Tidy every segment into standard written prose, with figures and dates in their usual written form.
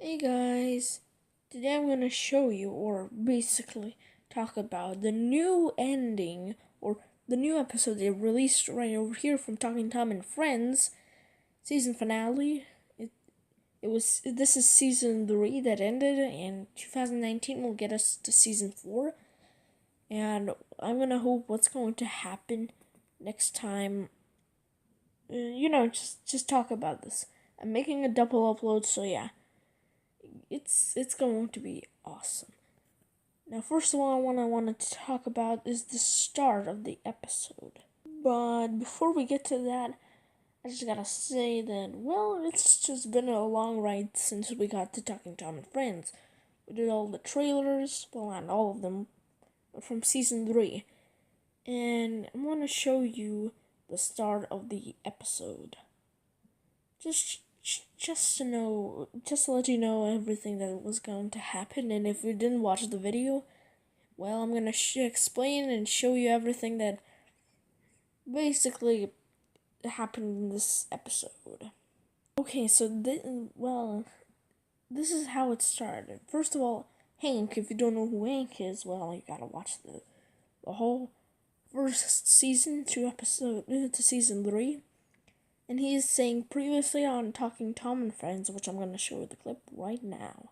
Hey guys, today I'm going to show you, or basically talk about the new ending, or the new episode they released right over here from Talking Tom and Friends, season finale. This is season 3 that ended, and 2019 will get us to season 4, and I'm going to hope what's going to happen next time, just talk about this. I'm making a double upload, so yeah. It's going to be awesome. Now, first of all, what I wanted to talk about is the start of the episode. But before we get to that, I just gotta say that, well, it's just been a long ride since we got to Talking Tom and Friends. We did all the trailers, well, not all of them, but from season 3. And I want to show you the start of the episode. Just to let you know everything that was going to happen. And if you didn't watch the video, well, I'm gonna explain and show you everything that basically happened in this episode. Okay, so this is how it started. First of all, Hank. If you don't know who Hank is, well, you gotta watch the whole first season to season 3. And he is saying previously on Talking Tom and Friends, which I'm going to show you the clip right now.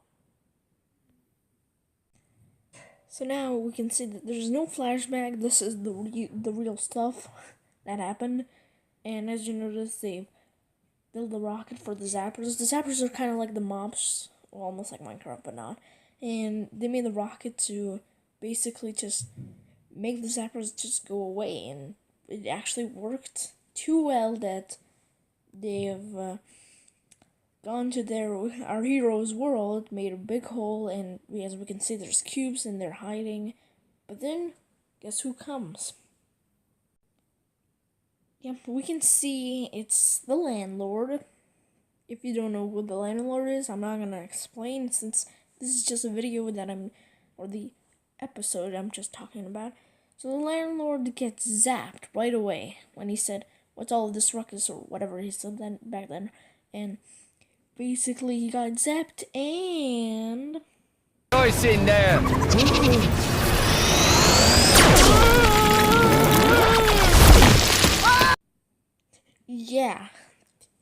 So now we can see that there's no flashback. This is the real stuff that happened. And as you notice, they build the rocket for the zappers. The zappers are kind of like the mobs, well, almost like Minecraft, but not. And they made the rocket to basically just make the zappers just go away. And it actually worked too well that they've gone to our hero's world, made a big hole, and as we can see, there's cubes and they're hiding. But then, guess who comes? Yep, we can see it's the landlord. If you don't know who the landlord is, I'm not gonna explain since this is just a video or the episode I'm just talking about. So the landlord gets zapped right away when he said, "What's all of this ruckus?" or whatever he said then back then, and basically he got zapped and Nice in there. yeah,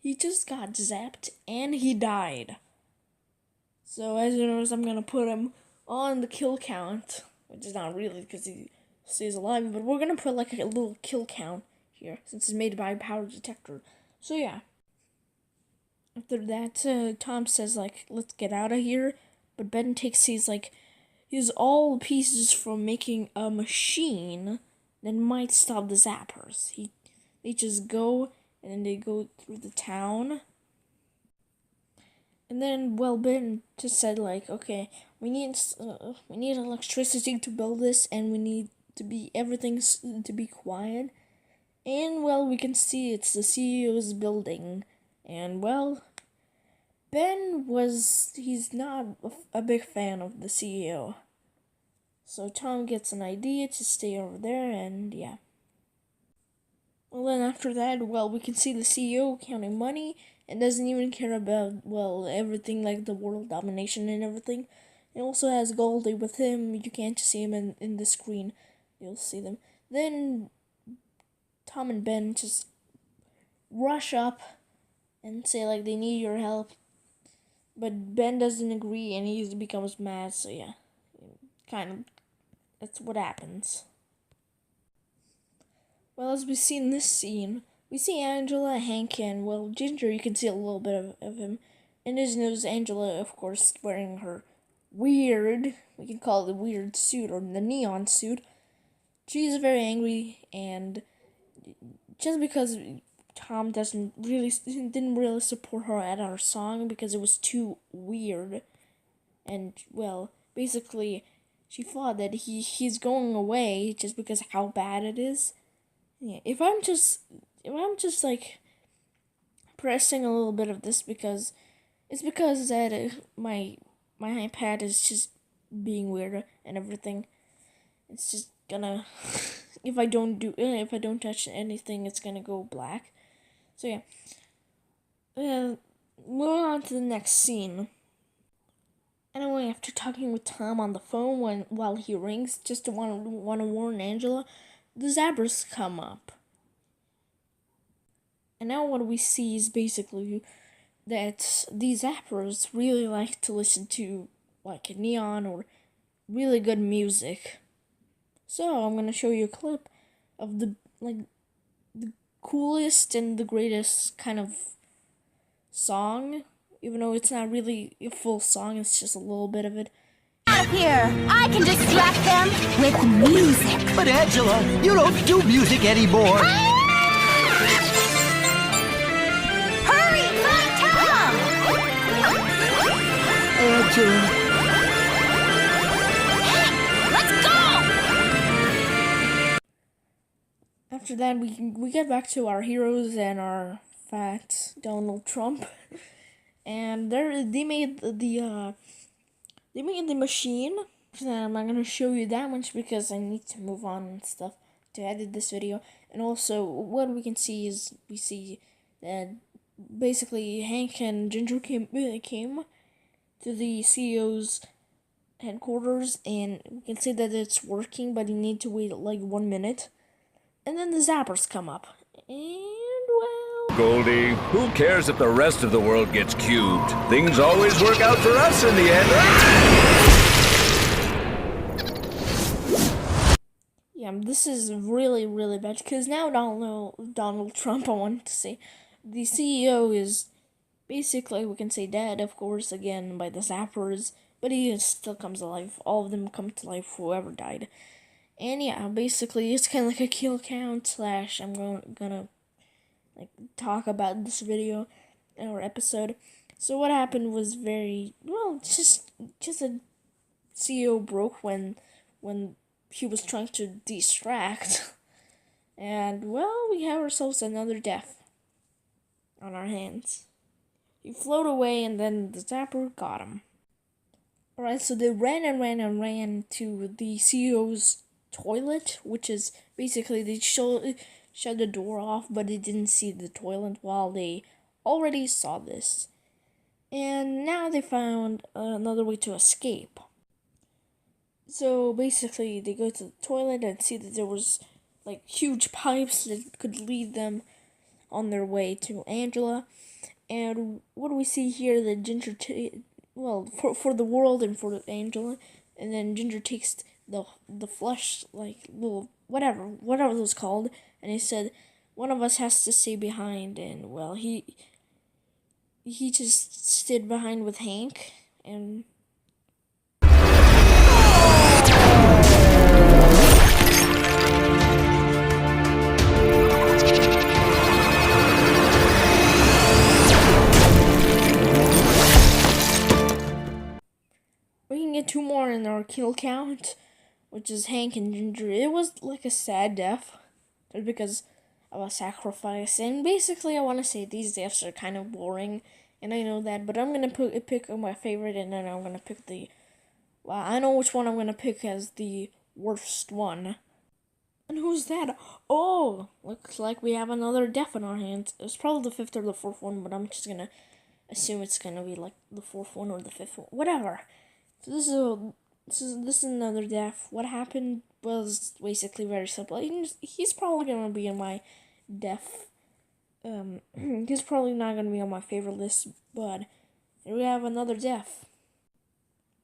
he just got zapped and he died. So as you notice, I'm gonna put him on the kill count, which is not really because he stays alive, but we're gonna put like a little kill count here since it's made by a power detector. So yeah. After that, Tom says like, "Let's get out of here," but Ben takes he's all pieces from making a machine that might stop the zappers. They just go and then they go through the town. And then, well, Ben just said like, "Okay, we need electricity to build this, and we need everything to be quiet." And well, we can see it's the CEO's building, and well, he's not a big fan of the CEO. So Tom gets an idea to stay over there, and yeah. Well, then after that, well, we can see the CEO counting money and doesn't even care about, well, everything like the world domination and everything. It also has Goldie with him. You can't see him in the screen. You'll see them. Then Tom and Ben just rush up and say, like, they need your help. But Ben doesn't agree and he becomes mad, so yeah. Kind of, that's what happens. Well, as we see in this scene, we see Angela, Hank, and, well, Ginger, you can see a little bit of him. And his nose, Angela, of course, wearing her weird, we can call it the weird suit, or the neon suit. She's very angry, and just because Tom didn't really support her at our song because it was too weird. And, well, basically, she thought that he's going away just because of how bad it is. Yeah, if I'm just like pressing a little bit of this because that my iPad is just being weird and everything. It's just gonna if I don't touch anything, it's gonna go black. So yeah, moving on to the next scene. Anyway, after talking with Tom on the phone while he rings, just to want to warn Angela, the Zappers come up. And now what we see is basically that these Zappers really like to listen to like neon or really good music. So I'm gonna show you a clip of the coolest and the greatest kind of song, even though it's not really a full song, it's just a little bit of it. Out of here! I can distract them with music. But Angela, you don't do music anymore. Hurry, find Tom! Angela. Hey, let's go! After that, we get back to our heroes and our fat Donald Trump, and they made the machine. I'm not gonna show you that much because I need to move on and stuff to edit this video. And also, what we can see is we see that basically Hank and Ginger came to the CEO's headquarters, and we can see that it's working, but you need to wait like 1 minute. And then the Zappers come up. And, well... Goldie, who cares if the rest of the world gets cubed? Things always work out for us in the end. Yeah, this is really, really bad. Because now Donald Trump, I wanted to say, the CEO is basically, we can say dead, of course, again, by the Zappers. But he still comes alive. All of them come to life, whoever died. And yeah, basically, it's kind of like a kill count / I'm gonna like talk about this video or episode. So what happened was very well, just a CEO broke when he was trying to distract, and well, we have ourselves another death on our hands. He floated away, and then the Zapper got him. Alright, so they ran to the CEO's toilet, which is basically they shut the door off, but they didn't see the toilet while they already saw this. And now they found another way to escape. So basically they go to the toilet and see that there was like huge pipes that could lead them on their way to Angela. And what do we see here? That Ginger, for the world and for Angela, and then Ginger takes the flush, like little whatever it was called, and he said one of us has to stay behind, and well, he just stayed behind with Hank, and we can get 2 more in our kill count, which is Hank and Ginger. It was like a sad death, just because of a sacrifice. And basically, I want to say these deaths are kind of boring, and I know that. But I'm gonna pick my favorite, and then I'm gonna pick the. Well, I know which one I'm gonna pick as the worst one. And who's that? Oh, looks like we have another death in our hands. It's probably the 5th or the 4th one, but I'm just gonna assume it's gonna be like the 4th one or the 5th one, whatever. So this is another death. What happened was basically very simple. He's probably gonna be in my death. He's probably not gonna be on my favorite list, but here we have another death.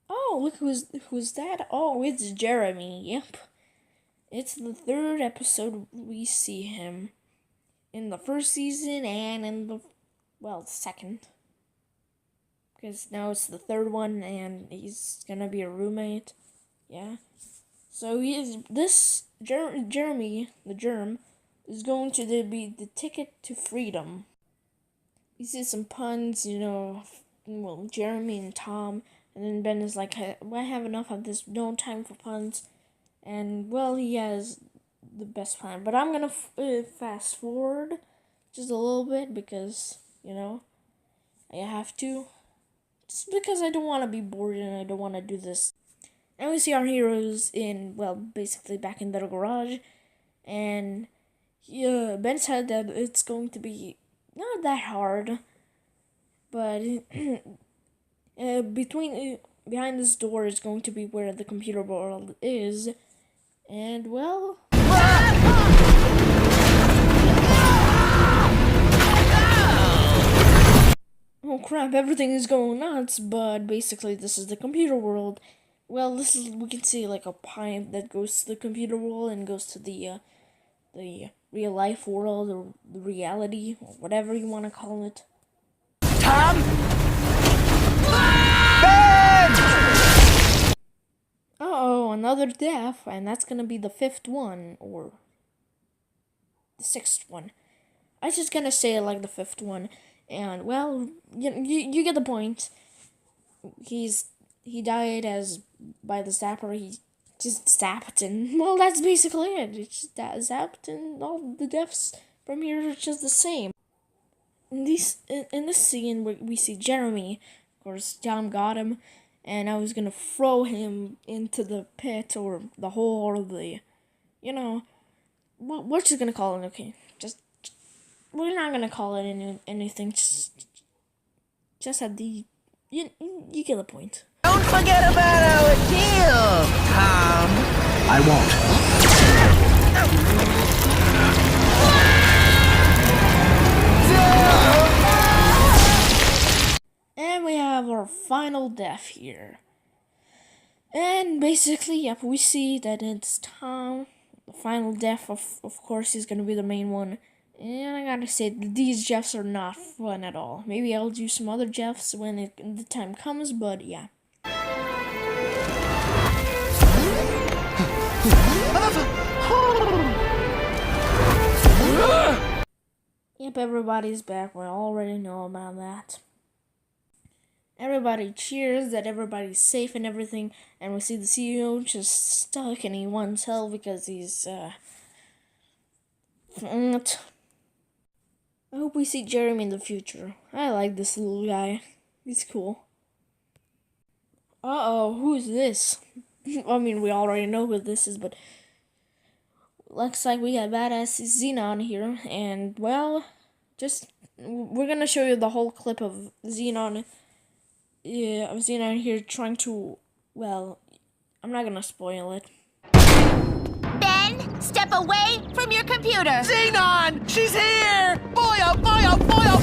Oh, look who's that? Oh, it's Jeremy. Yep, it's the 3rd episode we see him in the 1st season and in the 2nd. Because now it's the 3rd one, and he's gonna be a roommate. Yeah. So Jeremy, the germ, is going to be the ticket to freedom. You see some puns, well, Jeremy and Tom, and then Ben is like, I have enough of this, no time for puns. And, well, he has the best plan. But I'm gonna fast forward just a little bit because, I have to. Just because I don't want to be bored and I don't want to do this. And we see our heroes basically back in their garage. And Ben said that it's going to be not that hard. But behind this door is going to be where the computer world is. And, well... Oh crap, everything is going nuts, but basically this is the computer world. Well, we can see like a pipe that goes to the computer world and goes to the real life world, or the reality, or whatever you want to call it. Tom? Uh-oh, another death, and that's gonna be the 5th one, or the 6th one. I was just gonna say it like the 5th one, and, well, you get the point. He died by the zapper. He just zapped, and, well, that's basically it. It's just that zapped, and all the deaths from here are just the same. In this scene, we see Jeremy. Of course, Tom got him, and I was gonna throw him into the pit, or the hole, or the, we're just gonna call it, okay, we're not gonna call it anything, just at the, you get the point. Don't forget about our deal, Tom. I won't. And we have our final death here. And basically, yep, we see that it's Tom. The final death, of course, is gonna be the main one. And I gotta say, these Jeffs are not fun at all. Maybe I'll do some other Jeffs when the time comes, but yeah. Yep, everybody's back. We already know about that. Everybody cheers that everybody's safe and everything, and we see the CEO just stuck, and he wants help because he's, I hope we see Jeremy in the future. I like this little guy. He's cool. Uh-oh, who's this? I mean, we already know who this is, but looks like we got badass Xenon here, and, well, we're gonna show you the whole clip of Xenon. Yeah, of Xenon here trying to, well, I'm not gonna spoil it. Ben, step away from your computer. Xenon! She's here! Boy, oh, boy, oh, boy, oh!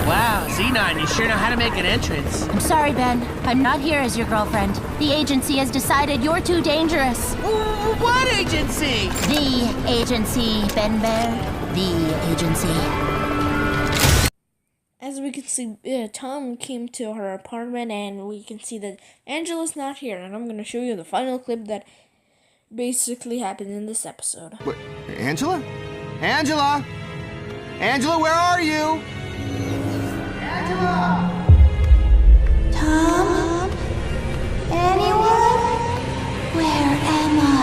Wow, Xenon, you sure know how to make an entrance. I'm sorry, Ben. I'm not here as your girlfriend. The agency has decided you're too dangerous. What agency? The agency, Ben Bear. The agency. As we can see, Tom came to her apartment, and we can see that Angela's not here. And I'm going to show you the final clip that basically happened in this episode. What, Angela? Angela? Angela, where are you? Angela! Tom? Anyone? Where am I?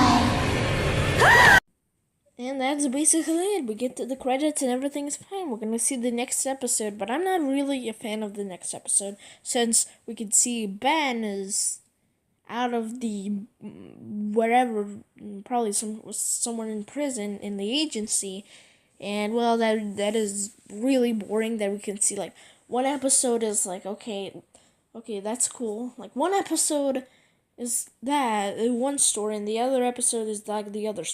And that's basically it. We get to the credits and everything's fine. We're gonna see the next episode, but I'm not really a fan of the next episode, since we can see Ben is out of the wherever, probably somewhere in prison in the agency, and, well, that is really boring. That we can see, like, one episode is like, okay, that's cool. Like, one episode is that one story, and the other episode is like the other story.